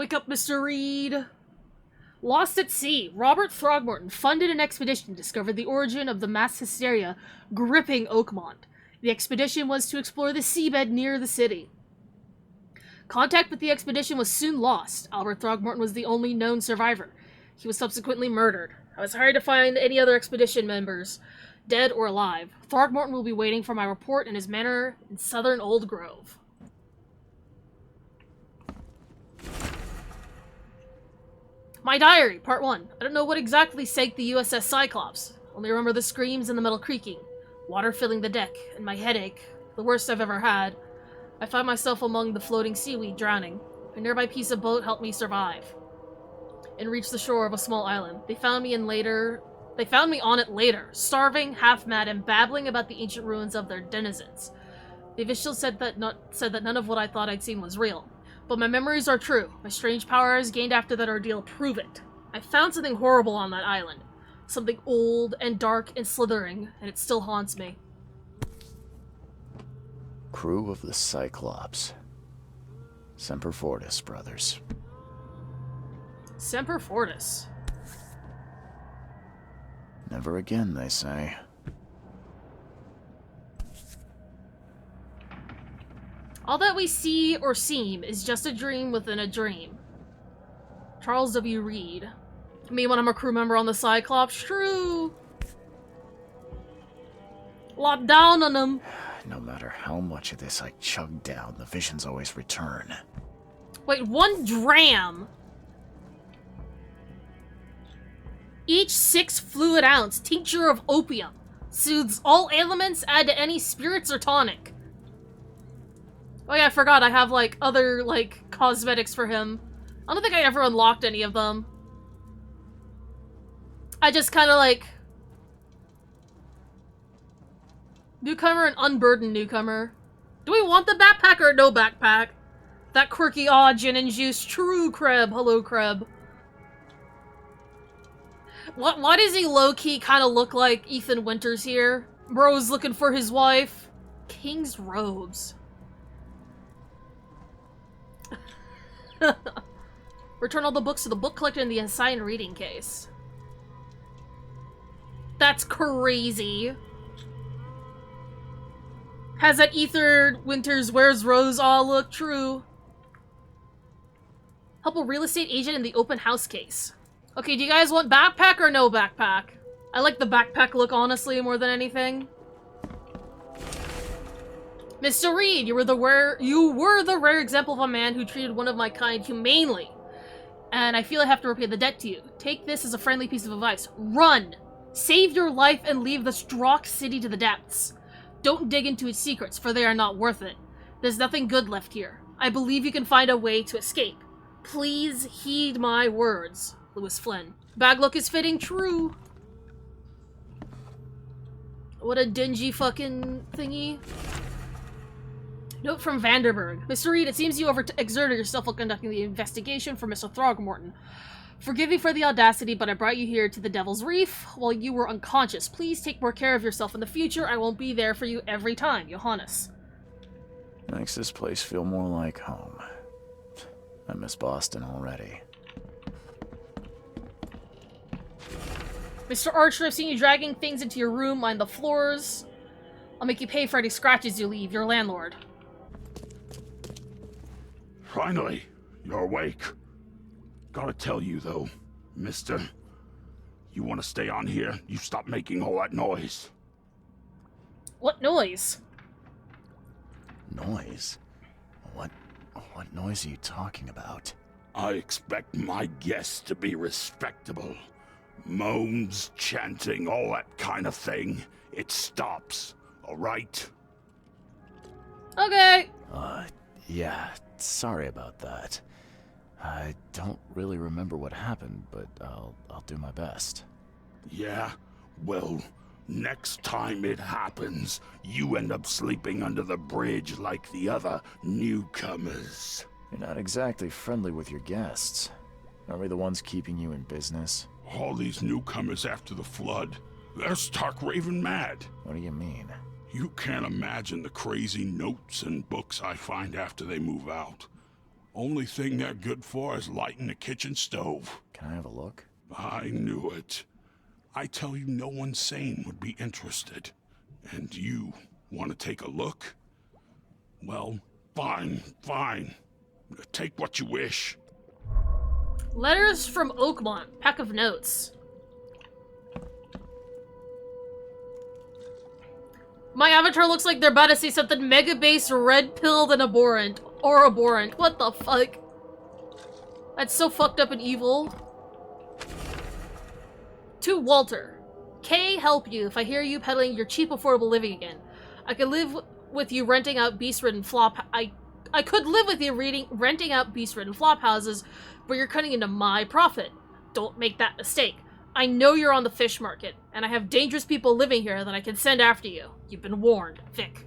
Wake up, Mr. Reed. Lost at sea, Robert Throgmorton funded an expedition to discover the origin of the mass hysteria gripping Oakmont. The expedition was to explore the seabed near the city. Contact with the expedition was soon lost. Albert Throgmorton was the only known survivor. He was subsequently murdered. I was hired to find any other expedition members, dead or alive. Throgmorton will be waiting for my report in his manor in southern Old Grove. My diary, part 1. I don't know what exactly sank the USS Cyclops. Only remember the screams and the metal creaking, water filling the deck, and my headache, the worst I've ever had. I found myself among the floating seaweed, drowning. A nearby piece of boat helped me survive and reach the shore of a small island. They found me on it later, starving, half-mad, and babbling about the ancient ruins of their denizens. The officials said that none of what I thought I'd seen was real. But my memories are true. My strange powers gained after that ordeal prove it. I found something horrible on that island. Something old and dark and slithering, and it still haunts me. Crew of the Cyclops. Semper Fortis, brothers. Semper Fortis. Never again, they say. All that we see or seem is just a dream within a dream. Charles W. Reed. Me when I'm a crew member on the Cyclops. True. Lock down on them. No matter how much of this I chug down, the visions always return. Wait, 1 dram? Each 6 fluid ounce tincture of opium. Soothes all ailments, add to any spirits or tonic. Oh yeah, I forgot I have, like, other, like, cosmetics for him. I don't think I ever unlocked any of them. I just kind of, like... Newcomer and unburdened newcomer. Do we want the backpack or no backpack? That quirky gin and juice. True, Kreb. Hello, Kreb. Why does he low-key kind of look like Ethan Winters here? Bro's looking for his wife. King's robes. Return all the books to the book collector in the assigned reading case. That's crazy. Has that Ether Winters Where's Rose all look true? Help a real estate agent in the open house case. Okay, do you guys want backpack or no backpack? I like the backpack look, honestly, more than anything. Mr. Reed, you were the rare example of a man who treated one of my kind humanely. And I feel I have to repay the debt to you. Take this as a friendly piece of advice. Run! Save your life and leave the Strock City to the depths. Don't dig into its secrets, for they are not worth it. There's nothing good left here. I believe you can find a way to escape. Please heed my words. Lewis Flynn. Bag look is fitting, true. What a dingy fucking thingy. Note from Vanderberg. Mr. Reed, it seems you overexerted yourself while conducting the investigation for Mr. Throgmorton. Forgive me for the audacity, but I brought you here to the Devil's Reef while you were unconscious. Please take more care of yourself in the future. I won't be there for you every time, Johannes. Makes this place feel more like home. I miss Boston already. Mr. Archer, I've seen you dragging things into your room. Mind the floors. I'll make you pay for any scratches you leave. Your landlord. Finally, you're awake. Gotta tell you, though, mister, you want to stay on here, you stop making all that noise. What noise? Noise? What noise are you talking about? I expect my guests to be respectable. Moans, chanting, all that kind of thing. It stops, all right? Okay. Yeah, sorry about that. I don't really remember what happened, but I'll do my best. Yeah? Well, next time it happens, you end up sleeping under the bridge like the other newcomers. You're not exactly friendly with your guests. Are we the ones keeping you in business? All these newcomers after the flood, they're stark raving mad. What do you mean? You can't imagine the crazy notes and books I find after they move out. Only thing they're good for is lighting the kitchen stove. Can I have a look? I knew it. I tell you, no one sane would be interested. And you want to take a look? Well, fine, fine. Take what you wish. Letters from Oakmont. Pack of notes. My avatar looks like they're about to say something mega base, red-pilled, and abhorrent. Or abhorrent. What the fuck? That's so fucked up and evil. To Walter. K, help you if I hear you peddling your cheap, affordable living again. I could live with you renting out beast-ridden flop... I could live with you renting out beast-ridden flop houses, but you're cutting into my profit. Don't make that mistake. I know you're on the fish market, and I have dangerous people living here that I can send after you. You've been warned, Vic.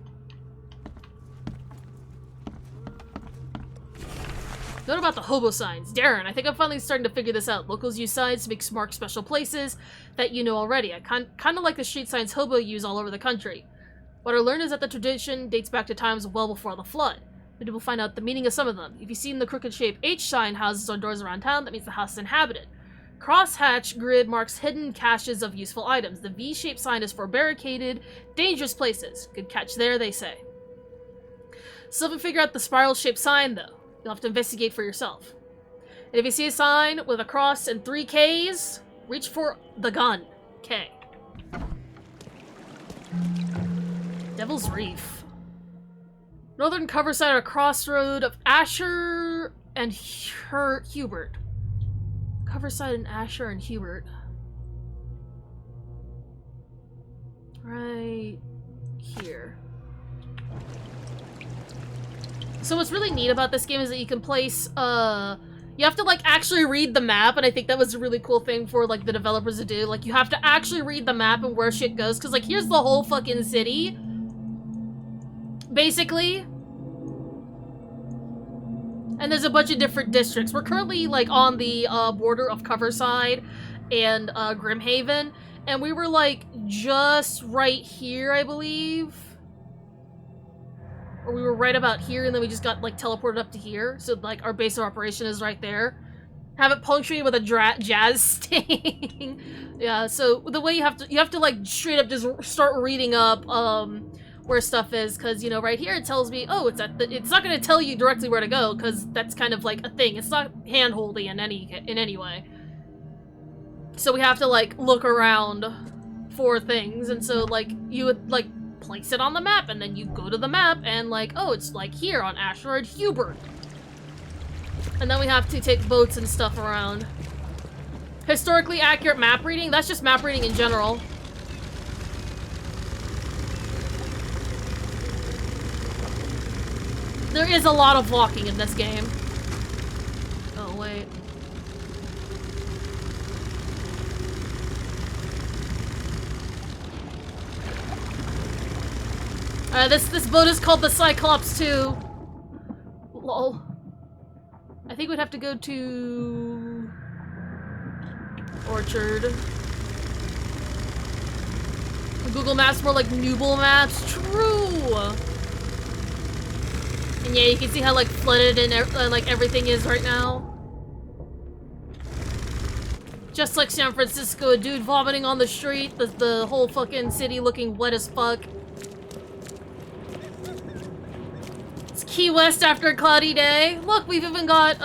Note about the hobo signs. Darren, I think I'm finally starting to figure this out. Locals use signs to mark special places that you know already. I kind of like the street signs hobo use all over the country. What I learned is that the tradition dates back to times well before the flood. Maybe we'll find out the meaning of some of them. If you've seen the crooked-shaped H sign houses on doors around town, that means the house is inhabited. Crosshatch grid marks hidden caches of useful items. The V-shaped sign is for barricaded, dangerous places. Good catch there, they say. Still haven't figured out the spiral-shaped sign, though. You'll have to investigate for yourself. And if you see a sign with a cross and 3 Ks, reach for the gun. K. Devil's Reef. Northern cover side of a crossroad of Asher and Hubert. Cover side in Asher and Hubert. Right here. So what's really neat about this game is that you can place, you have to, like, actually read the map, and I think that was a really cool thing for, like, the developers to do. Like, you have to actually read the map and where shit goes, because, like, here's the whole fucking city. Basically. And there's a bunch of different districts. We're currently, like, on the, border of Coverside and, Grimhaven, and we were, like, just right here, I believe. Or we were right about here, and then we just got, like, teleported up to here. So, like, our base of operation is right there. Have it punctuated with a jazz sting. Yeah, so the way you have to, like, straight up just start reading up, where stuff is, because, you know, right here it tells me, oh, it's not going to tell you directly where to go, because that's kind of, like, a thing. It's not hand-holdy in any way. So we have to, like, look around for things, and so, like, you would, like, place it on the map, and then you go to the map, and, like, oh, it's, like, here on Asher and Hubert. And then we have to take boats and stuff around. Historically accurate map reading? That's just map reading in general. There is a lot of walking in this game. Oh, wait. This boat is called the Cyclops 2. Lol. I think we'd have to go to... Orchard. Google Maps more like Nooble Maps. True! And yeah, you can see how, like, flooded and, like, everything is right now. Just like San Francisco, a dude vomiting on the street, the whole fucking city looking wet as fuck. It's Key West after a cloudy day. Look, we've even got,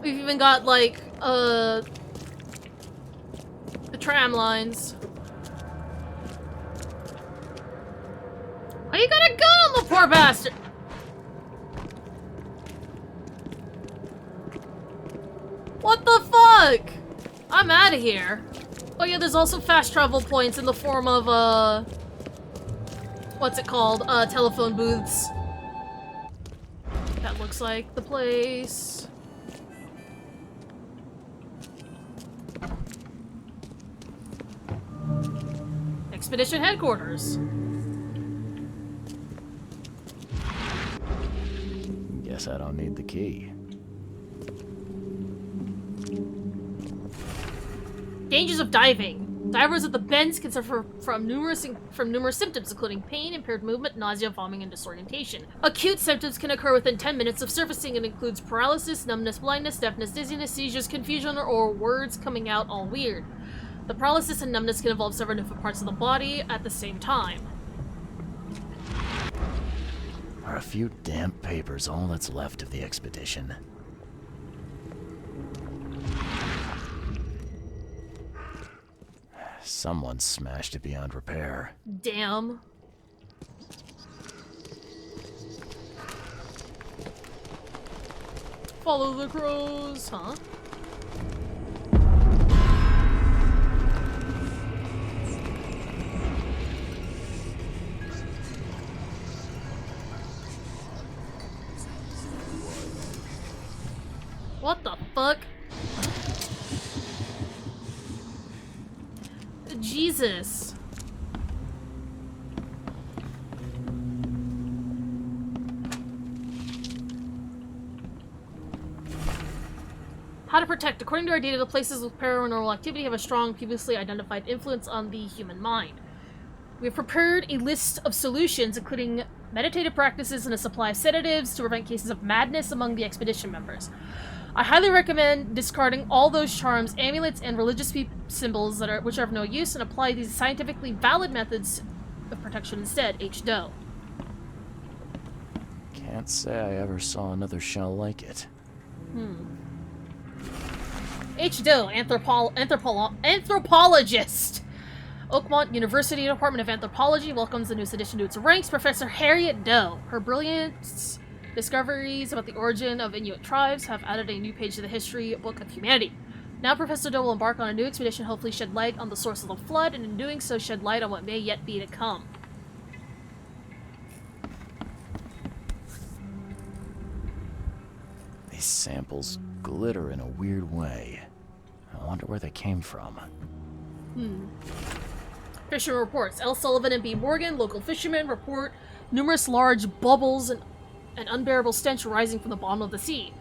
we've even got, like, the tram lines. Why you gotta go, the poor bastard? What the fuck? I'm out of here. Oh yeah, there's also fast travel points in the form of, what's it called? Telephone booths. That looks like the place. Expedition headquarters. Guess I don't need the key. Dangers of diving. Divers at the bends can suffer from numerous symptoms, including pain, impaired movement, nausea, vomiting, and disorientation. Acute symptoms can occur within 10 minutes of surfacing and includes paralysis, numbness, blindness, deafness, dizziness, seizures, confusion, or words coming out all weird. The paralysis and numbness can involve several different parts of the body at the same time. Are a few damp papers all that's left of the expedition? Someone smashed it beyond repair. Damn. Follow the crows, huh? What the fuck? Jesus. How to protect. According to our data, the places with paranormal activity have a strong, previously identified influence on the human mind. We have prepared a list of solutions, including meditative practices and a supply of sedatives to prevent cases of madness among the expedition members. I highly recommend discarding all those charms, amulets, and religious symbols which are of no use, and apply these scientifically valid methods of protection instead. H. Doe. Can't say I ever saw another shell like it. H. Doe, anthropologist. Oakmont University Department of Anthropology welcomes the newest addition to its ranks, Professor Harriet Doe. Her brilliant discoveries about the origin of Inuit tribes have added a new page to the history book of humanity. Now Professor Doe will embark on a new expedition, hopefully shed light on the source of the flood, and in doing so shed light on what may yet be to come. These samples glitter in a weird way. I wonder where they came from. Fisherman reports. L. Sullivan and B. Morgan, local fishermen, report numerous large bubbles and an unbearable stench rising from the bottom of the sea.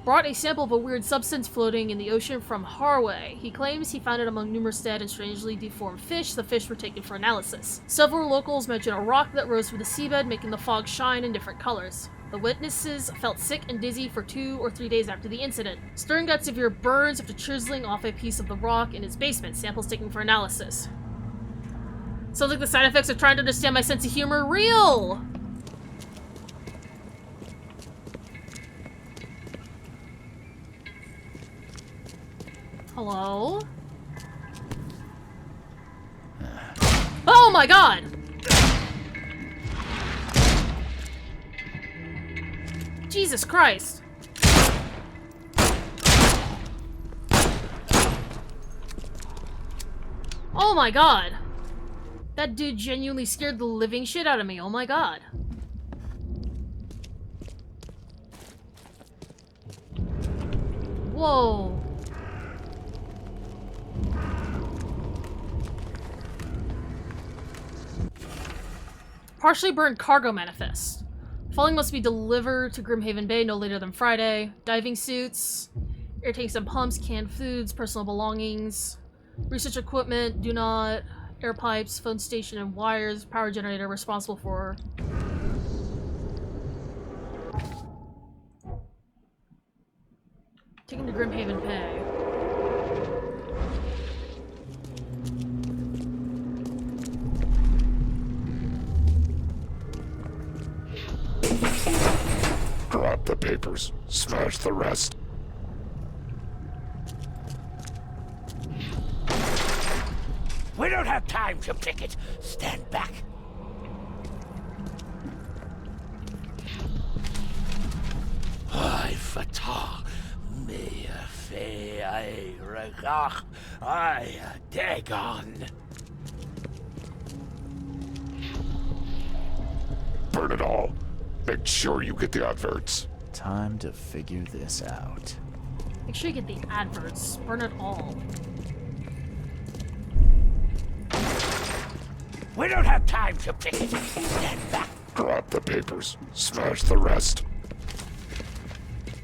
Brought a sample of a weird substance floating in the ocean from Harway. He claims he found it among numerous dead and strangely deformed fish. The fish were taken for analysis. Several locals mention a rock that rose from the seabed, making the fog shine in different colors. The witnesses felt sick and dizzy for 2 or 3 days after the incident. Stern got severe burns after chiseling off a piece of the rock in his basement. Samples taken for analysis. Sounds like the side effects of trying to understand my sense of humor are real! Hello? Oh my god! Jesus Christ. Oh my god. That dude genuinely scared the living shit out of me. Oh my god. Whoa. Partially burned cargo manifest. Falling must be delivered to Grimhaven Bay no later than Friday. Diving suits, air tanks and pumps, canned foods, personal belongings, research equipment, do not, air pipes, phone station and wires, power generator responsible for. Taken to Grimhaven Bay. Drop the papers. Smash the rest. We don't have time to pick it. Stand back. I fatah me fe I regach I dagon. Burn it all. Make sure you get the adverts. Time to figure this out. Make sure you get the adverts. Burn it all. We don't have time to pick it. Stand back. Drop the papers. Smash the rest.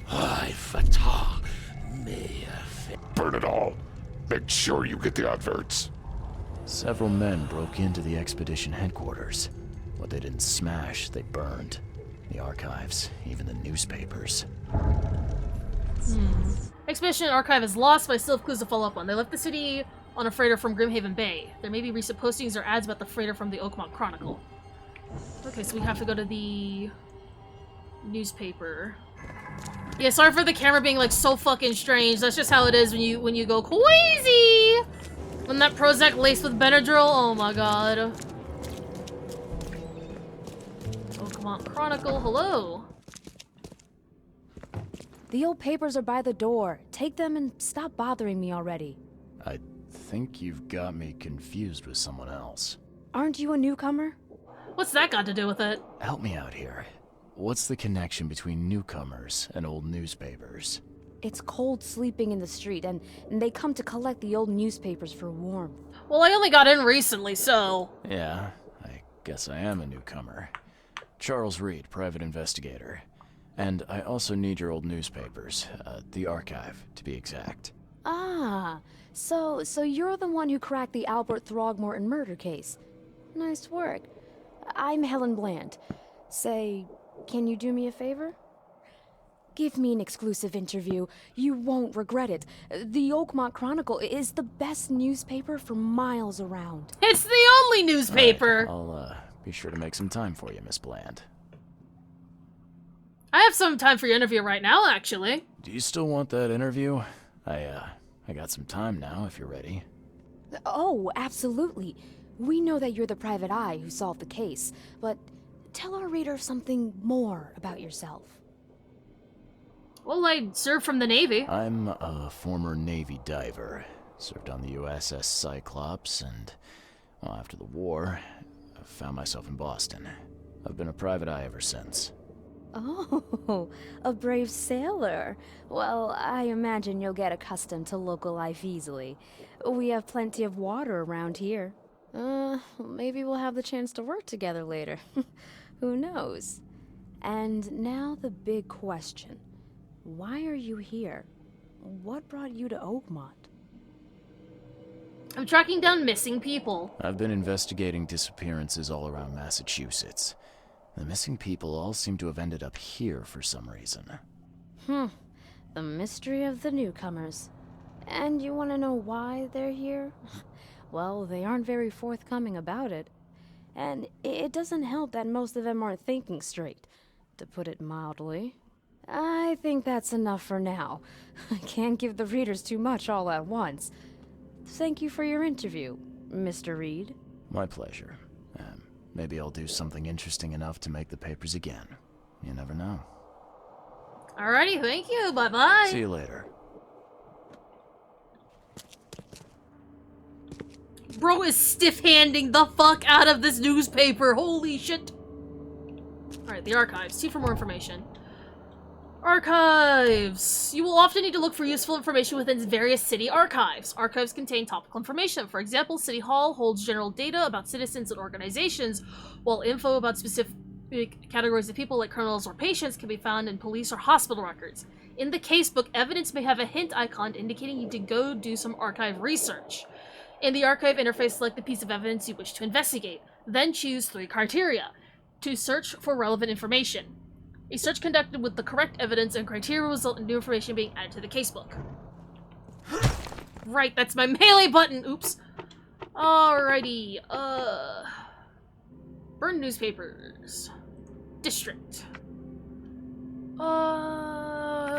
I fatah me fe. Burn it all. Make sure you get the adverts. Several men broke into the expedition headquarters. What they didn't smash, they burned. The archives, even the newspapers. Expedition Archive is lost, but I still have clues to follow up on. They left the city on a freighter from Grimhaven Bay. There may be recent postings or ads about the freighter from the Oakmont Chronicle. Okay, so we have to go to the newspaper. Yeah, sorry for the camera being like so fucking strange. That's just how it is when you go crazy. When that Prozac laced with Benadryl, oh my god. Oakmont Chronicle, hello. The old papers are by the door. Take them and stop bothering me already. I think you've got me confused with someone else. Aren't you a newcomer? What's that got to do with it? Help me out here. What's the connection between newcomers and old newspapers? It's cold sleeping in the street, and they come to collect the old newspapers for warmth. Well, I only got in recently, so... Yeah, I guess I am a newcomer. Charles Reed, private investigator. And I also need your old newspapers, the archive, to be exact. Ah, so you're the one who cracked the Albert Throgmorton murder case. Nice work. I'm Helen Bland. Say, can you do me a favor? Give me an exclusive interview. You won't regret it. The Oakmont Chronicle is the best newspaper for miles around. It's the only newspaper! Right, I'll be sure to make some time for you, Miss Bland. I have some time for your interview right now, actually. Do you still want that interview? I got some time now, if you're ready. Oh, absolutely. We know that you're the private eye who solved the case, but tell our reader something more about yourself. Well, I served from the Navy. I'm a former Navy diver. Served on the USS Cyclops, and, well, after the war, I found myself in Boston. I've been a private eye ever since. Oh, a brave sailor. Well, I imagine you'll get accustomed to local life easily. We have plenty of water around here. Maybe we'll have the chance to work together later. Who knows? And now the big question. Why are you here? What brought you to Oakmont? I'm tracking down missing people. I've been investigating disappearances all around Massachusetts. The missing people all seem to have ended up here for some reason. The mystery of the newcomers. And you want to know why they're here? Well, they aren't very forthcoming about it. And it doesn't help that most of them aren't thinking straight, to put it mildly. I think that's enough for now. I can't give the readers too much all at once. Thank you for your interview, Mr. Reed. My pleasure. Maybe I'll do something interesting enough to make the papers again. You never know. Alrighty, thank you. Bye-bye. See you later. Bro is stiff-handing the fuck out of this newspaper. Holy shit. Alright, the archives. See for more information. Archives! You will often need to look for useful information within various city archives. Archives contain topical information. For example, City Hall holds general data about citizens and organizations, while info about specific categories of people like criminals or patients can be found in police or hospital records. In the casebook, evidence may have a hint icon indicating you to go do some archive research. In the archive interface, select the piece of evidence you wish to investigate. Then choose 3 criteria to search for relevant information. A search conducted with the correct evidence and criteria will result in new information being added to the casebook. Right, that's my melee button! Oops. Alrighty, burn newspapers. District.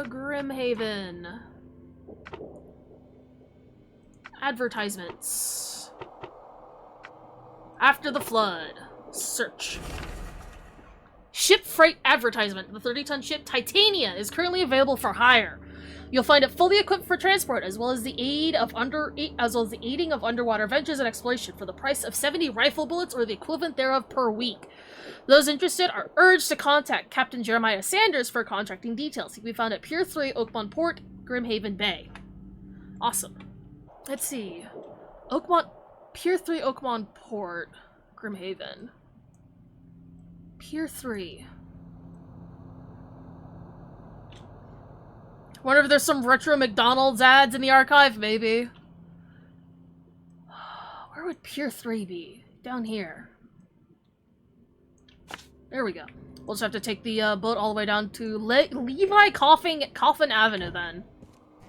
Grimhaven. Advertisements. After the flood. Search. Ship freight advertisement. The 30-ton ship Titania is currently available for hire. You'll find it fully equipped for transport, as well as the aiding of underwater ventures and exploration for the price of 70 rifle bullets or the equivalent thereof per week. Those interested are urged to contact Captain Jeremiah Sanders for contracting details. He can be found at Pier 3, Oakmont Port, Grimhaven Bay. Awesome. Let's see. Pier 3, Oakmont Port, Grimhaven. Pier 3. Wonder if there's some retro McDonald's ads in the archive, maybe. Where Where would Pier 3 be? Down here. There we go. We'll just have to take the boat all the way down to Levi Coffin Avenue then.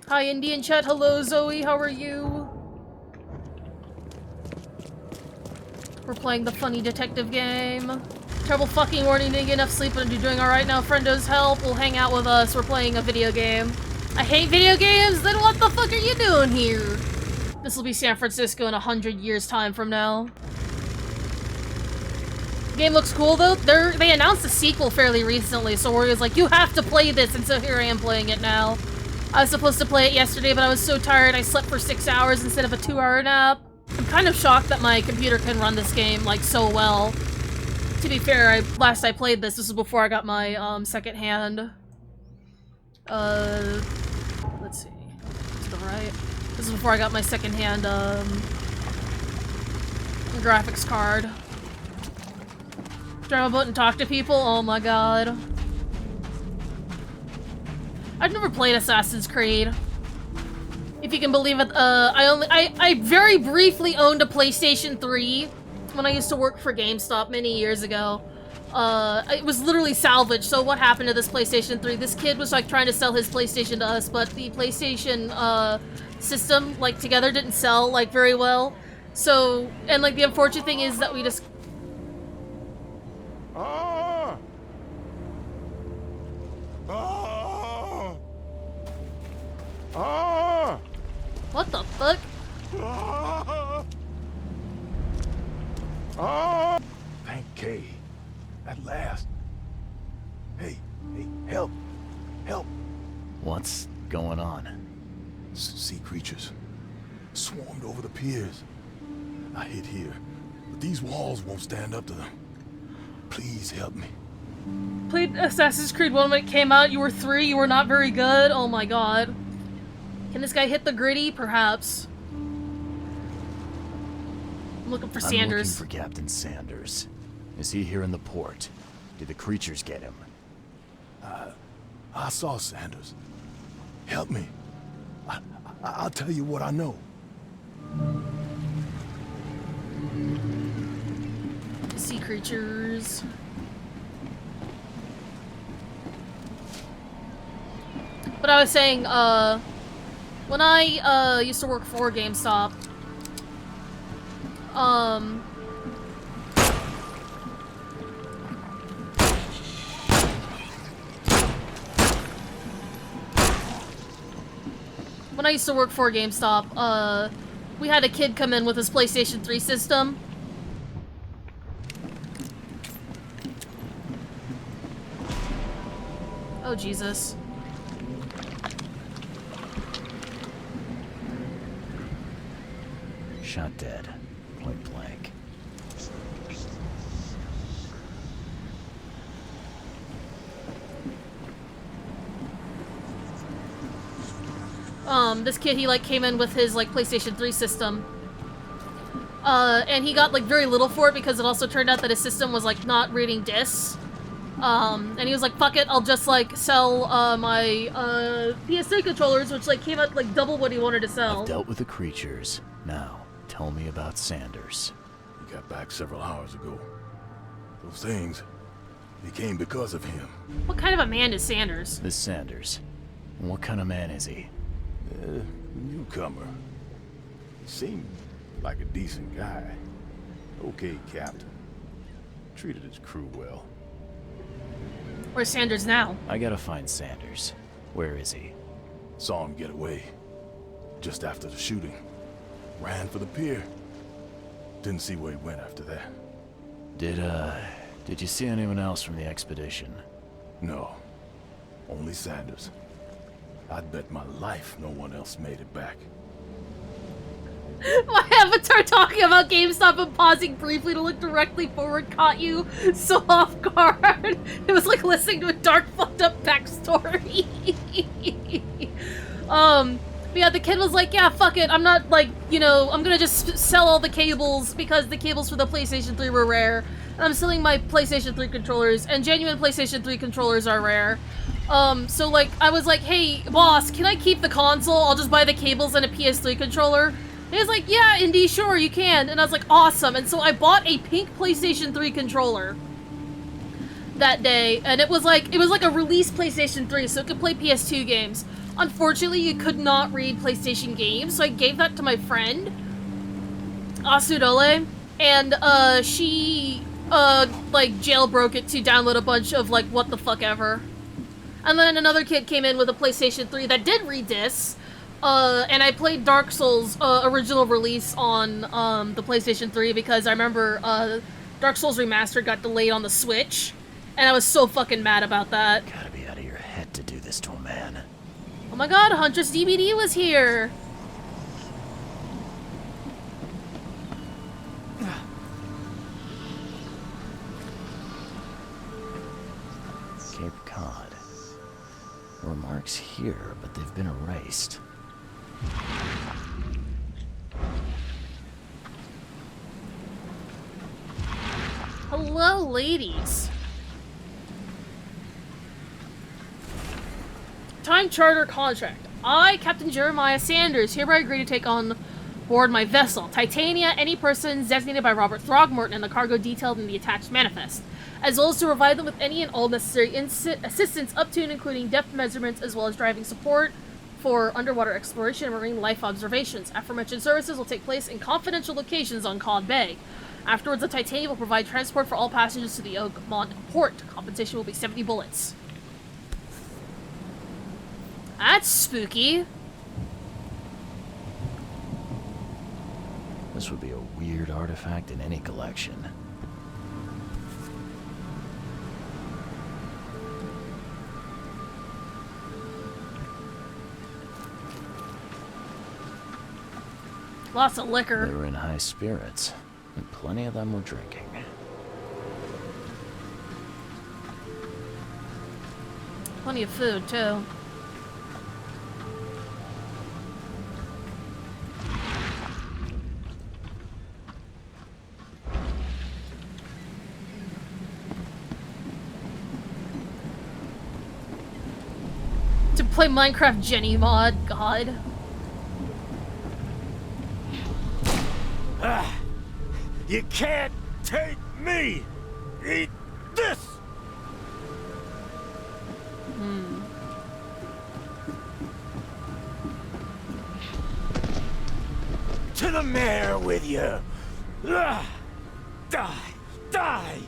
Hi, Indian chat. Hello, Zoe. How are you? We're playing the funny detective game. Terrible fucking morning, didn't get enough sleep, but you're doing alright now. Friendos, help. Will hang out with us. We're playing a video game. I hate video games. Then what the fuck are you doing here? This will be San Francisco in 100 years time from now. Game looks cool though. They announced a sequel fairly recently, so Ori was like, you have to play this, and so here I am playing it now. I was supposed to play it yesterday, but I was so tired I slept for 6 hours instead of a 2-hour nap. I'm kind of shocked that my computer can run this game, like, so well. To be fair, last I played this was before I got my, second-hand... let's see. To the right. This is before I got my second-hand, graphics card. Drive a boat and talk to people? Oh my god. I've never played Assassin's Creed. If you can believe it, I very briefly owned a PlayStation 3 when I used to work for GameStop many years ago. It was literally salvaged, so what happened to this PlayStation 3? This kid was like trying to sell his PlayStation to us, but the PlayStation, system, like, together didn't sell, like, very well. So, and like, the unfortunate thing is that we just... Ah! Ah! Ah! What the fuck? Ah! Ah! Thank Kay. At last. Hey, help. Help. What's going on? Sea creatures. Swarmed over the piers. I hid here, but these walls won't stand up to them. Please help me. Played Assassin's Creed 1 when it came out. You were 3, you were not very good. Oh my god. Can this guy hit the gritty? Perhaps. I'm looking for Sanders. I'm looking for Captain Sanders. Is he here in the port? Did the creatures get him? I saw Sanders. Help me. I'll tell you what I know. Sea creatures. But I was saying, when I, used to work for GameStop, when I used to work for GameStop, we had a kid come in with his PlayStation 3 system. Oh, Jesus. Shot dead. Point blank. This kid, he, like, came in with his, like, PlayStation 3 system. And he got, like, very little for it because it also turned out that his system was, like, not reading discs. And he was like, fuck it, I'll just, like, sell, my, PS3 controllers, which, like, came out, like, double what he wanted to sell. I've dealt with the creatures. Now, tell me about Sanders. He got back several hours ago. Those things, they came because of him. What kind of a man is Sanders? This Sanders. What kind of man is he? Newcomer. Seemed like a decent guy. Okay, Captain. Treated his crew well. Where's Sanders now? I gotta find Sanders. Where is he? Saw him get away. Just after the shooting. Ran for the pier. Didn't see where he went after that. Did you see anyone else from the expedition? No. Only Sanders. I'd bet my life no one else made it back. My avatar talking about GameStop and pausing briefly to look directly forward caught you so off guard. It was like listening to a dark, fucked up backstory. But yeah, the kid was like, yeah, fuck it, I'm not, like, you know, I'm gonna just sell all the cables because the cables for the PlayStation 3 were rare. And I'm selling my PlayStation 3 controllers, and genuine PlayStation 3 controllers are rare. So, like, I was like, hey, boss, can I keep the console? I'll just buy the cables and a PS3 controller. He was like, yeah, Indy, sure, you can. And I was like, awesome. And so I bought a pink PlayStation 3 controller that day. And it was like a release PlayStation 3, so it could play PS2 games. Unfortunately, you could not read PlayStation games, so I gave that to my friend, Asudole. And, she, like, jailbroke it to download a bunch of, like, what the fuck ever. And then another kid came in with a PlayStation 3 that did read discs. And I played Dark Souls, original release on, the PlayStation 3 because I remember, Dark Souls Remastered got delayed on the Switch. And I was so fucking mad about that. Gotta be out of your head to do this to a man. Oh my god, Huntress DVD was here! Cape Cod. Remarks here, but they've been erased. Hello, ladies. Time charter contract. I, Captain Jeremiah Sanders, hereby agree to take on board my vessel, Titania, any persons designated by Robert Throgmorton and the cargo detailed in the attached manifest, as well as to provide them with any and all necessary assistance up to and including depth measurements as well as driving support for underwater exploration and marine life observations. Aforementioned services will take place in confidential locations on Cod Bay. Afterwards, the Titania will provide transport for all passengers to the Oakmont port. Compensation will be 70 bullets. That's spooky. This would be a weird artifact in any collection. Lots of liquor. They were in high spirits, and plenty of them were drinking. Plenty of food, too. To play Minecraft Jenny mod, god. You can't take me! Eat this! To the mayor with you! Die! Die!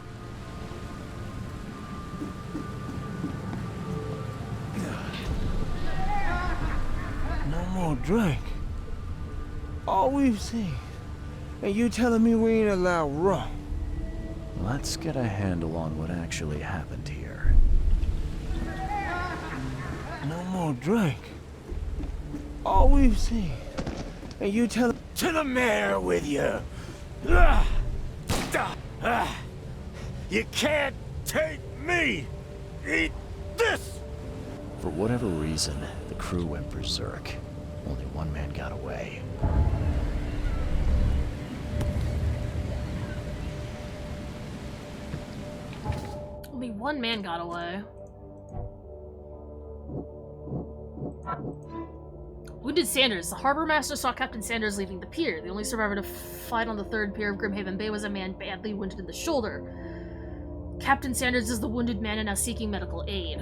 No more drink. All we've seen. And you telling me we ain't allowed rum? Let's get a handle on what actually happened here. No more drink. All we've seen. And you telling... To the mayor with you! You can't take me! Eat this! For whatever reason, the crew went berserk. Only one man got away. Only one man got away. Wounded Sanders. The harbor master saw Captain Sanders leaving the pier. The only survivor to fight on the third pier of Grimhaven Bay was a man badly wounded in the shoulder. Captain Sanders is the wounded man and now seeking medical aid.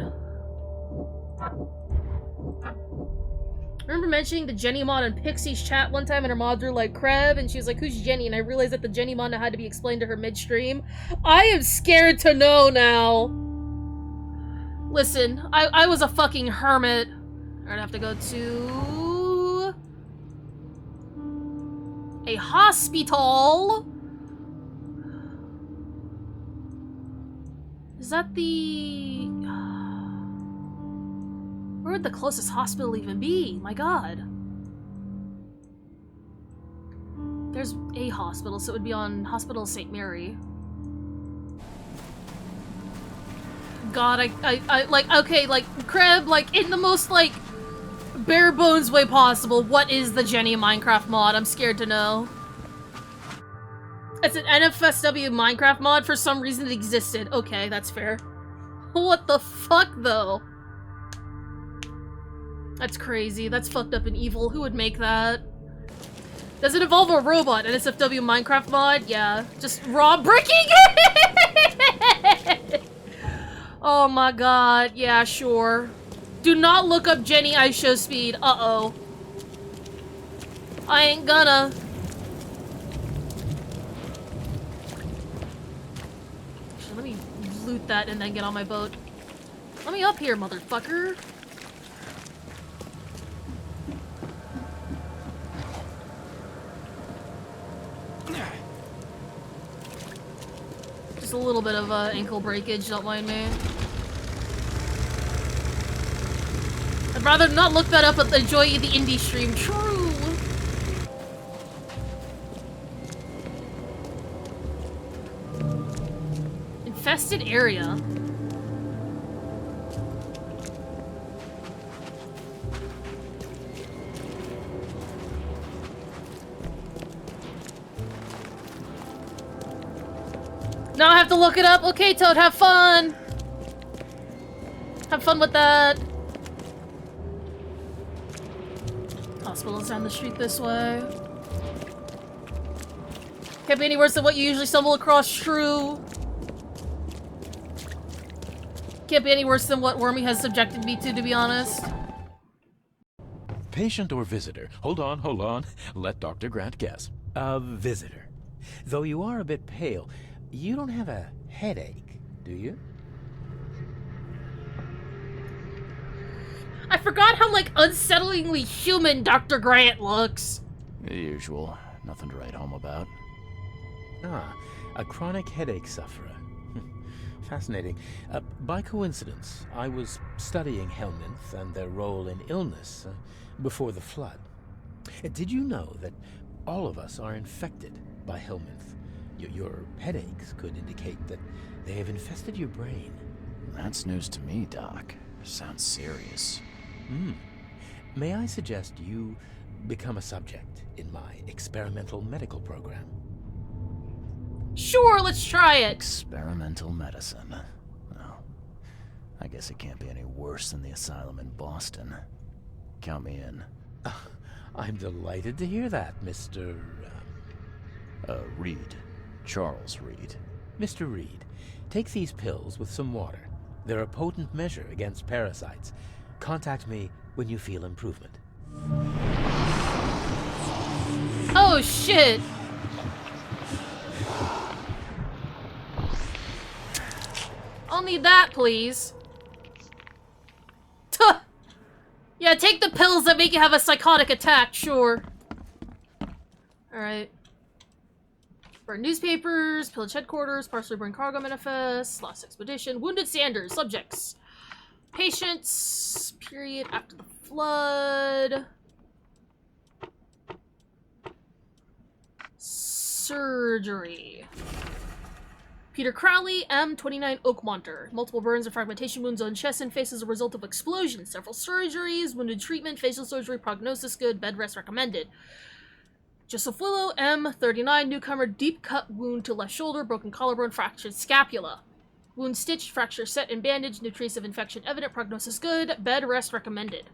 Remember mentioning the Jenny mod in Pixie's chat one time and her mods were like, Kreb, and she was like, who's Jenny? And I realized that the Jenny mod had to be explained to her midstream. I am scared to know now. Listen, I was a fucking hermit. I'd have to go to a hospital. Is that the... Where would the closest hospital even be? My god. There's a hospital, so it would be on Hospital St. Mary. God, I like, okay, like, Kreb, like, in the most, like, bare bones way possible, what is the Jenny Minecraft mod? I'm scared to know. It's an NFSW Minecraft mod. For some reason it existed. Okay, that's fair. What the fuck, though? That's crazy. That's fucked up and evil. Who would make that? Does it involve a robot? NSFW Minecraft mod? Yeah. Just raw bricking? Oh my god. Yeah, sure. Do not look up Jenny Ice Show speed. Uh-oh. I ain't gonna. Actually, let me loot that and then get on my boat. Let me up here, motherfucker. Just a little bit of ankle breakage, don't mind me. I'd rather not look that up but enjoy the indie stream. True! Infested area. Now I have to look it up. Okay, Toad, have fun. Have fun with that. Hospital's down the street this way. Can't be any worse than what you usually stumble across. True. Can't be any worse than what Wormy has subjected me to be honest. Patient or visitor? Hold on. Let Dr. Grant guess. A visitor. Though you are a bit pale, you don't have a headache, do you? I forgot how, like, unsettlingly human Dr. Grant looks. The usual. Nothing to write home about. Ah, a chronic headache sufferer. Fascinating. By coincidence, I was studying helminths and their role in illness before the flood. Did you know that all of us are infected by helminth? Your headaches could indicate that they have infested your brain. That's news to me, Doc. Sounds serious. May I suggest you become a subject in my experimental medical program? Sure, let's try it. Experimental medicine. Well, I guess it can't be any worse than the asylum in Boston. Count me in. I'm delighted to hear that, Mr. Reed. Charles Reed. Mr. Reed, take these pills with some water. They're a potent measure against parasites. Contact me when you feel improvement. Oh, shit. I'll need that, please. Tuh. Yeah, take the pills that make you have a psychotic attack, sure. Alright. Burn newspapers, pillage headquarters, partially burn cargo manifest, lost expedition, wounded Sanders, subjects. Patients, period, after the flood. Surgery. Peter Crowley, M29 Oakmonter. Multiple burns and fragmentation wounds on chest and face as a result of explosion. Several surgeries, wounded treatment, facial surgery, prognosis good, bed rest recommended. Joseph Willow, M39 newcomer, deep cut wound to left shoulder, broken collarbone, fractured scapula. Wound stitched, fracture set and bandaged, no trace of infection evident, prognosis good, bed rest recommended.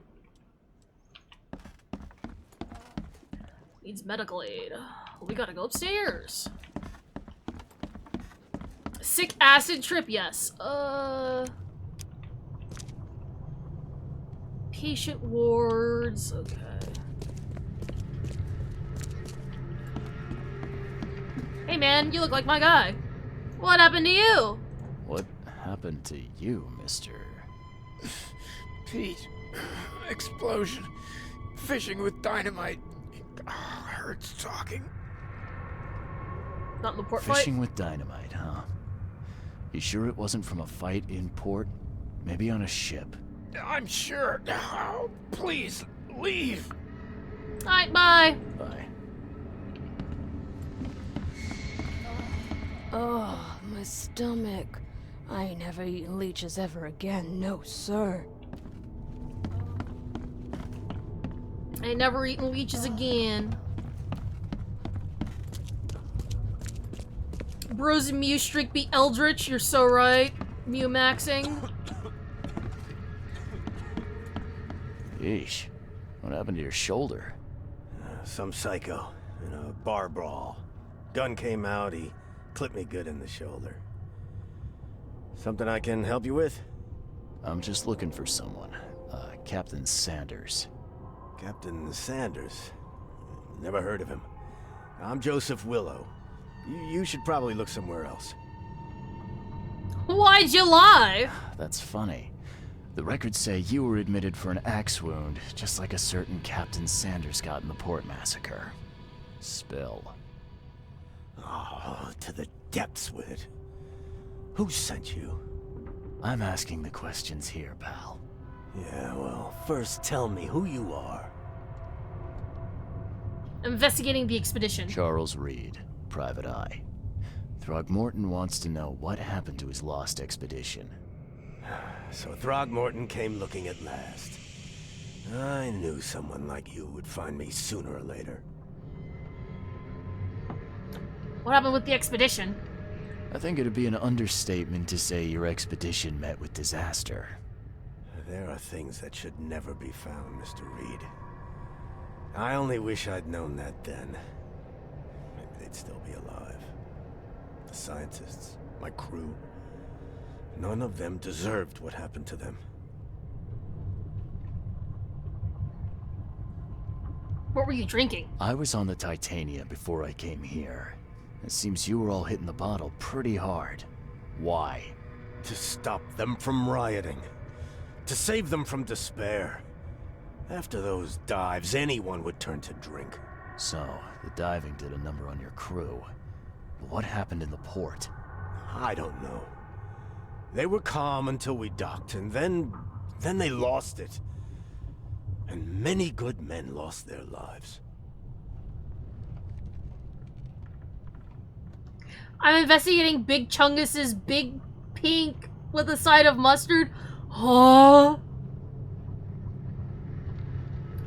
Needs medical aid. We gotta go upstairs. Sick acid trip, yes. Patient wards, okay. Hey man, you look like my guy. What happened to you? What happened to you, mister? Pete. Explosion. Fishing with dynamite. Hurts talking. Not in the port Fishing fight? with dynamite, huh? You sure it wasn't from a fight in port? Maybe on a ship? I'm sure. Oh, please, leave. Alright, bye. Bye. Oh, my stomach. I ain't never eaten leeches ever again, no sir. I ain't never eaten leeches again. Bros and Mew streak be Eldritch, you're so right. Mew maxing. Yeesh. What happened to your shoulder? Some psycho. in a bar brawl. Gun came out, he clipped me good in the shoulder. Something I can help you with? I'm just looking for someone. Captain Sanders. Captain Sanders? Never heard of him. I'm Joseph Willow. You should probably look somewhere else. Why'd you lie? That's funny. The records say you were admitted for an axe wound, just like a certain Captain Sanders got in the port massacre. Spill. Oh, to the depths with it. Who sent you? I'm asking the questions here, pal. Yeah, well, first tell me who you are. Investigating the expedition. Charles Reed, Private Eye. Throgmorton wants to know what happened to his lost expedition. So Throgmorton came looking at last. I knew someone like you would find me sooner or later. What happened with the expedition? I think it'd be an understatement to say your expedition met with disaster. There are things that should never be found, Mr. Reed. I only wish I'd known that then. Maybe they'd still be alive. The scientists, my crew, none of them deserved what happened to them. What were you drinking? I was on the Titania before I came here. It seems you were all hitting the bottle pretty hard. Why? To stop them from rioting. To save them from despair. After those dives, anyone would turn to drink. So, the diving did a number on your crew. But what happened in the port? I don't know. They were calm until we docked, and then they lost it. And many good men lost their lives. I'm investigating Big Chungus's big pink with a side of mustard. Huh?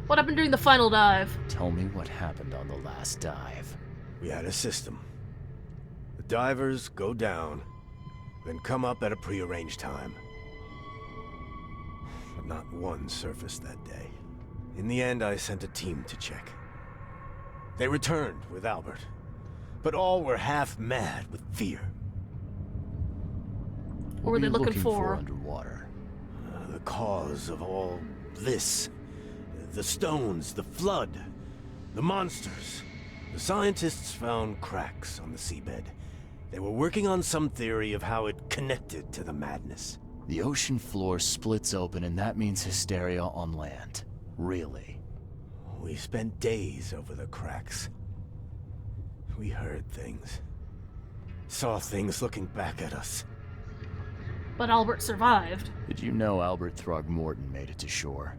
What happened during the final dive? Tell me what happened on the last dive. We had a system. The divers go down, then come up at a prearranged time. But not one surfaced that day. In the end, I sent a team to check. They returned with Albert, but all were half mad with fear. What were they you looking for? Underwater? The cause of all this. The stones, the flood, the monsters. The scientists found cracks on the seabed. They were working on some theory of how it connected to the madness. The ocean floor splits open and that means hysteria on land. Really? We spent days over the cracks. We heard things. Saw things looking back at us. But Albert survived. Did you know Albert Throgmorton made it to shore?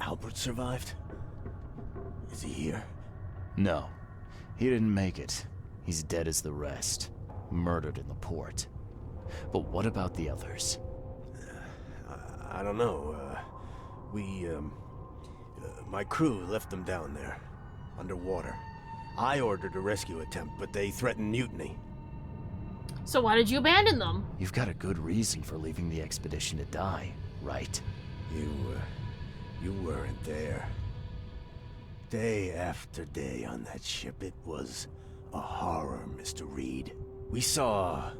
Albert survived? Is he here? No. He didn't make it. He's dead as the rest. Murdered in the port. But what about the others? I don't know. My crew left them down there, underwater. I ordered a rescue attempt, but they threatened mutiny. So why did you abandon them? You've got a good reason for leaving the expedition to die, right? You weren't there. Day after day on that ship, it was a horror, Mr. Reed. We saw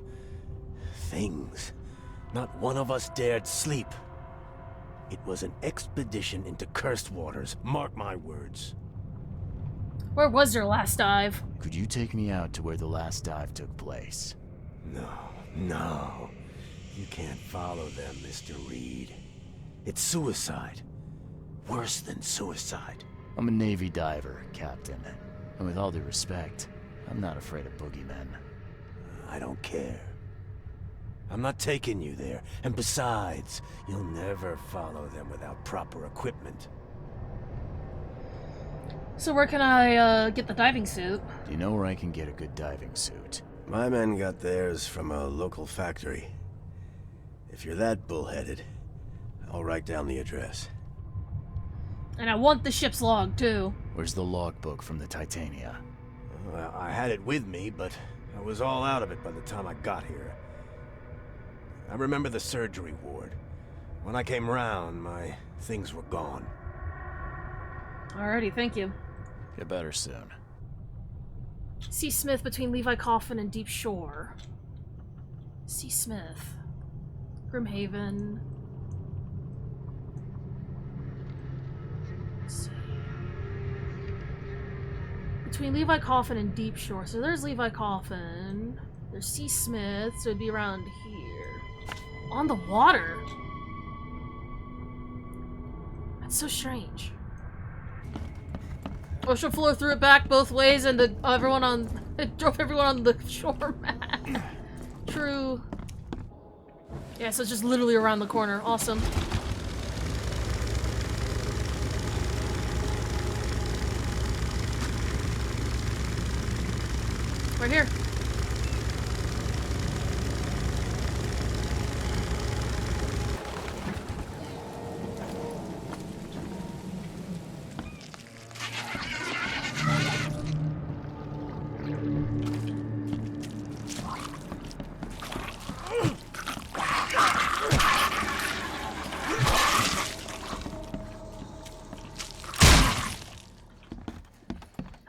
things. Not one of us dared sleep. It was an expedition into cursed waters, mark my words. Where was your last dive? Could you take me out to where the last dive took place? No. You can't follow them, Mr. Reed. It's suicide. Worse than suicide. I'm a Navy diver, Captain. And with all due respect, I'm not afraid of boogeymen. I don't care. I'm not taking you there. And besides, you'll never follow them without proper equipment. So where can I get the diving suit? Do you know where I can get a good diving suit? My men got theirs from a local factory. If you're that bullheaded, I'll write down the address. And I want the ship's log, too. Where's the logbook from the Titania? Well, I had it with me, but I was all out of it by the time I got here. I remember the surgery ward. When I came round, my things were gone. Alrighty, thank you. Get better soon. C. Smith between Levi Coffin and Deep Shore. C. Smith. Grimhaven. Let's see. Between Levi Coffin and Deep Shore. So there's Levi Coffin. There's C. Smith, so it'd be around here. On the water? That's so strange. Ocean flow threw it back both ways and it drove everyone on the shore mad. True. Yeah, so it's just literally around the corner. Awesome. Right here.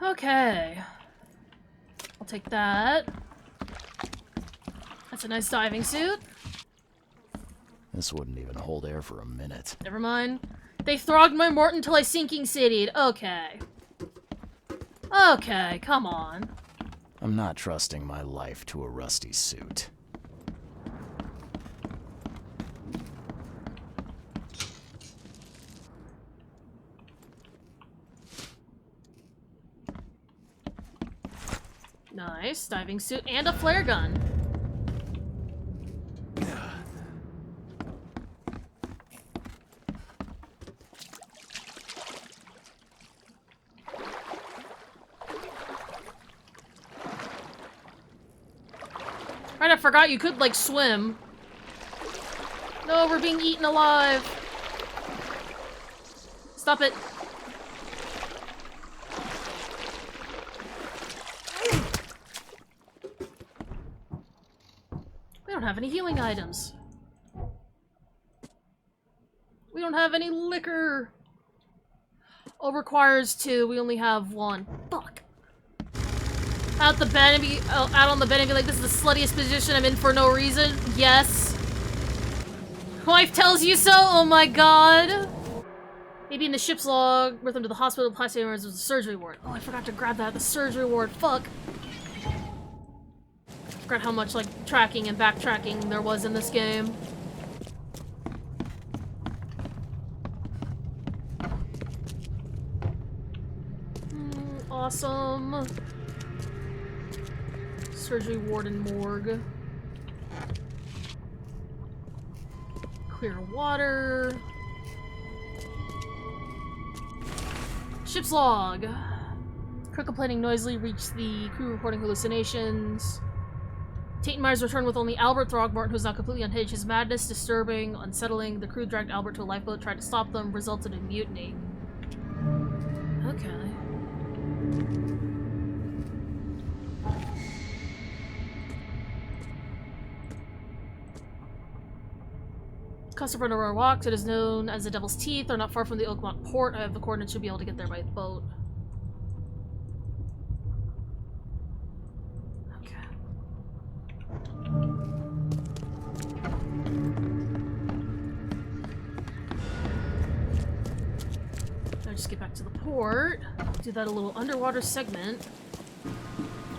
Okay. I'll take that. That's a nice diving suit. This wouldn't even hold air for a minute. Never mind. They throgged my mort until I sinking city'd. Okay. Okay, come on. I'm not trusting my life to a rusty suit. Nice. Diving suit and a flare gun. Right, I forgot you could, like, swim. No, we're being eaten alive. Stop it. We don't have any healing items. We don't have any liquor. Oh, requires 2. We only have 1. Fuck. Out the bed and be out on the bed and be like, this is the sluttiest position I'm in for no reason. Yes. Wife tells you so? Oh my god. Maybe in the ship's log, with them to the hospital, plastic was a surgery ward. Oh, I forgot to grab that. The surgery ward. Fuck. Forgot how much, like, tracking and backtracking there was in this game. Awesome. Surgery ward and morgue. Clear water. Ship's log. Crew complaining noisily reached the crew reporting hallucinations. Tate Myers returned with only Albert Throgmorton, who's now completely unhinged. His madness, disturbing, unsettling. The crew dragged Albert to a lifeboat, tried to stop them, resulted in mutiny. Okay. Customer Aurora walks. It is known as the Devil's Teeth. They're not far from the Oakmont port. I have the coordinates, should be able to get there by boat. Okay. Now just get back to the port. Do that a little underwater segment.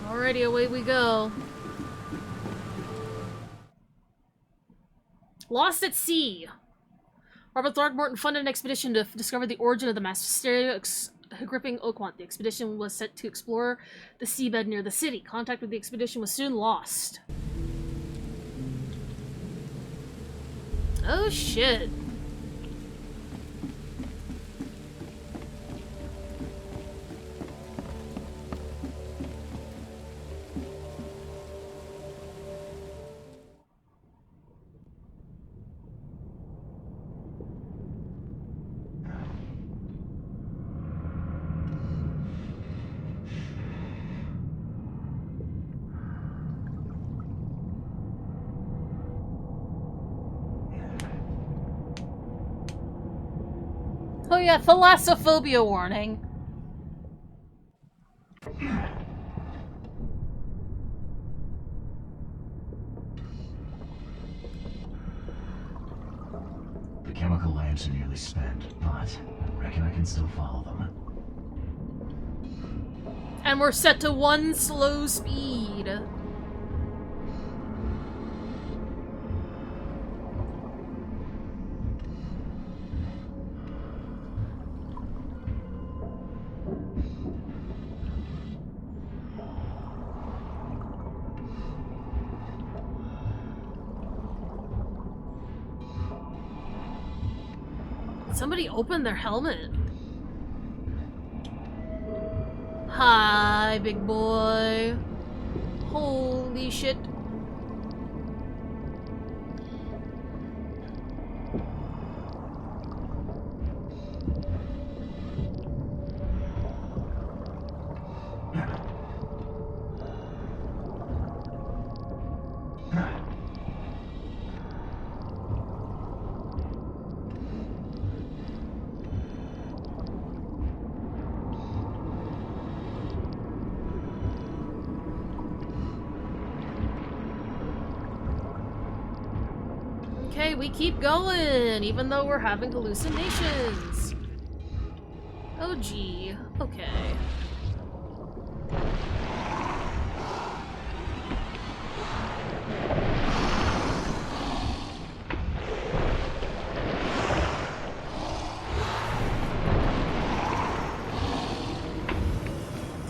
Alrighty, away we go. Lost at Sea. Robert Throgmorton funded an expedition to discover the origin of the mass hysteria gripping Oakmont. The expedition was set to explore the seabed near the city. Contact with the expedition was soon lost. Oh shit. Oh yeah, thalassophobia warning. times are nearly spent, but I reckon I can still follow them. And we're set to 1 slow speed. Somebody opened their helmet. Hi, big boy. Holy shit. Okay, we keep going, even though we're having hallucinations. Oh gee, okay.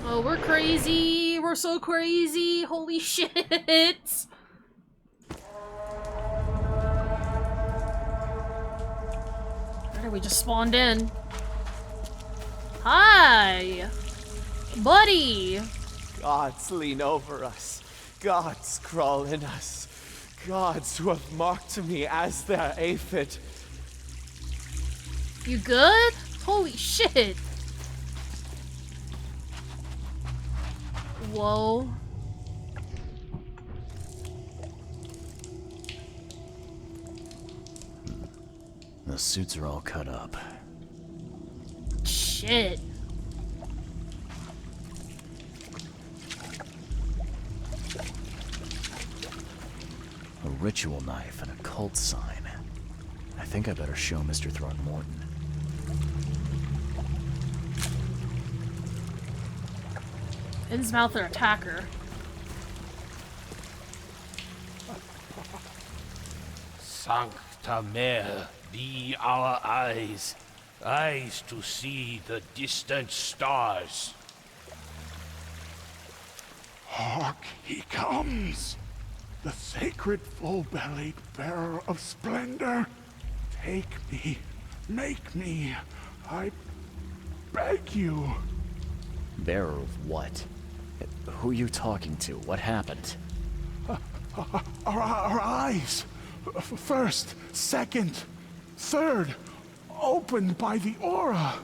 Oh, we're crazy! We're so crazy! Holy shit! We just spawned in. Hi! Buddy! Gods lean over us. Gods crawl in us. Gods who have marked me as their aphid. You good? Holy shit! Whoa. The suits are all cut up. Shit. A ritual knife and a cult sign. I think I better show Mr. Throckmorton. Innsmouth or attacker. Sancta Mare, be our eyes, eyes to see the distant stars. Hark, he comes! The sacred full-bellied bearer of splendor. Take me, make me, I beg you. Bearer of what? Who are you talking to? What happened? Our eyes. First, second, third, opened by the aura.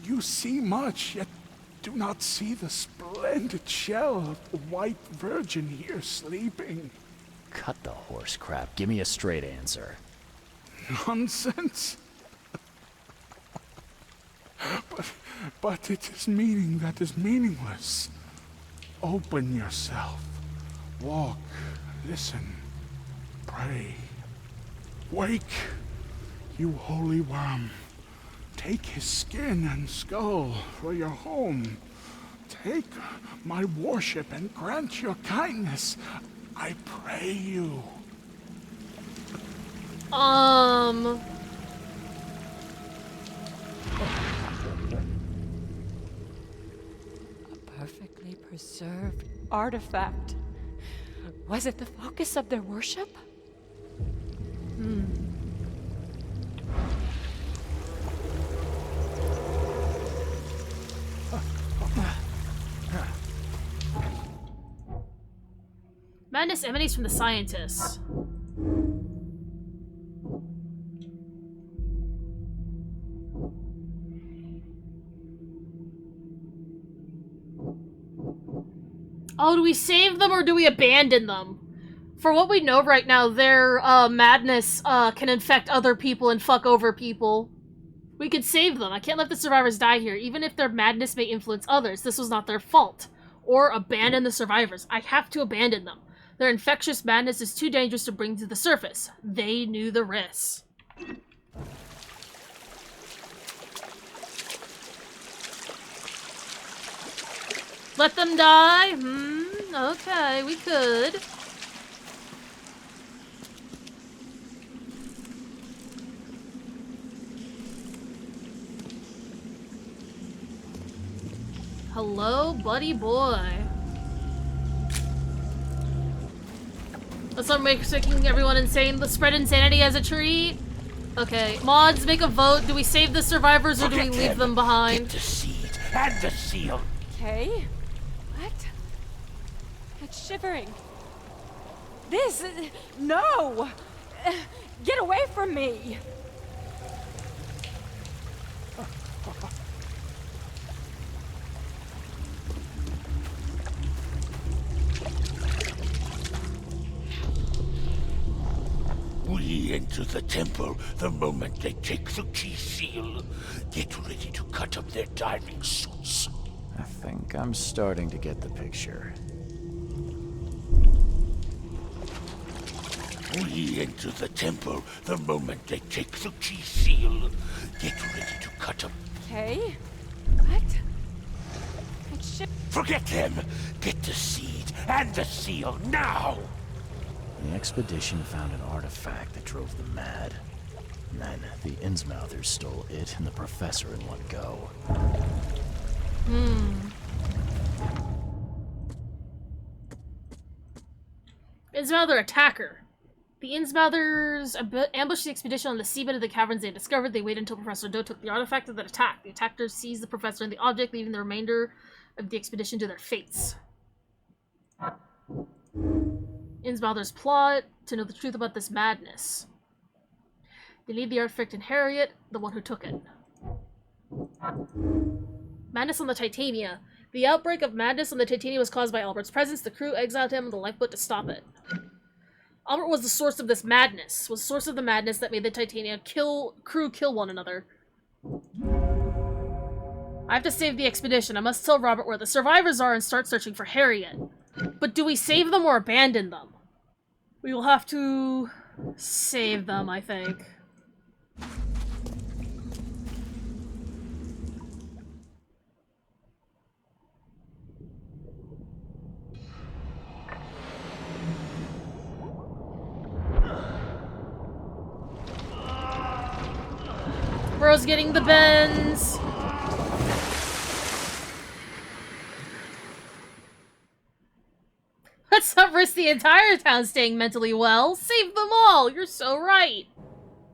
You see much, yet do not see the splendid shell of the white virgin here sleeping. Cut the horse crap. Give me a straight answer. Nonsense. But it is meaning that is meaningless. Open yourself. Walk, listen, pray. Wake, you holy worm. Take his skin and skull for your home. Take my worship and grant your kindness. I pray you. A perfectly preserved artifact. Was it the focus of their worship? Madness emanates from the scientists. Oh, do we save them or do we abandon them? For what we know right now, their madness can infect other people and fuck over people. We could save them. I can't let the survivors die here. Even if their madness may influence others, this was not their fault. Or abandon the survivors. I have to abandon them. Their infectious madness is too dangerous to bring to the surface. They knew the risks. Let them die? Okay, we could. Hello, buddy boy. Let's start making everyone insane. Let's spread insanity as a treat. Okay, mods, make a vote. Do we save the survivors or do we leave them behind? Get the seed and the seal. Okay. What? It's shivering. This... No! Get away from me! We enter the temple the moment they take the key seal. Get ready to cut up their diving suits. I think I'm starting to get the picture. We enter the temple the moment they take the key seal. Get ready to cut up. Okay. What? It's Forget them! Get the seed and the seal now! The expedition found an artifact that drove them mad. And then the Innsmouthers stole it and the professor in one go. Innsmouther attacker. The Innsmouthers ambushed the expedition on the seabed of the caverns they had discovered. They waited until Professor Doe took the artifact and then attacked. The attackers seized the professor and the object, leaving the remainder of the expedition to their fates. Innsmouther's plot to know the truth about this madness. They need the artifact and Harriet, the one who took it. Madness on the Titania. The outbreak of madness on the Titania was caused by Albert's presence. The crew exiled him on the lifeboat to stop it. Albert was the source of this madness, was the source of the madness that made the Titania crew kill one another. I have to save the expedition. I must tell Robert where the survivors are and start searching for Harriet. But do we save them or abandon them? We will have to save them, I think. Bro's getting the bends. Let's not risk the entire town staying mentally well. Save them all. You're so right.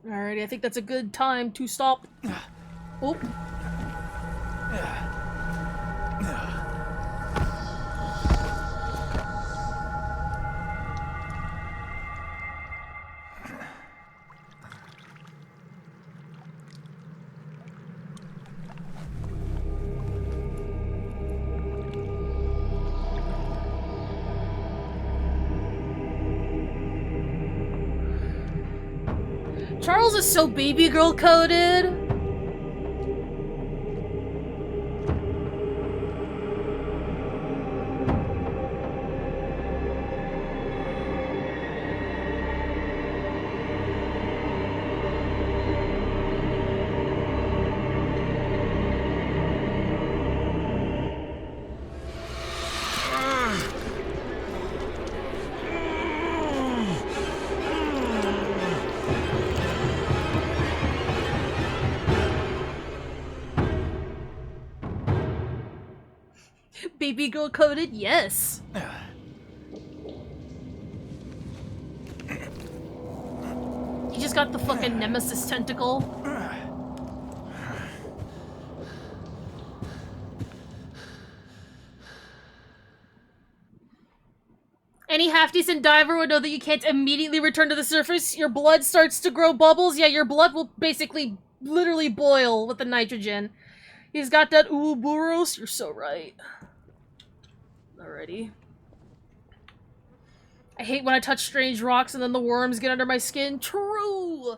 Alrighty, I think that's a good time to stop. Oh. Charles is so baby girl coded. Baby girl coded? Yes. He just got the fucking nemesis tentacle. Any half-decent diver would know that you can't immediately return to the surface. Your blood starts to grow bubbles. Yeah, your blood will basically literally boil with the nitrogen. He's got that Ouroboros. You're so right. Alrighty. I hate when I touch strange rocks and then the worms get under my skin. True!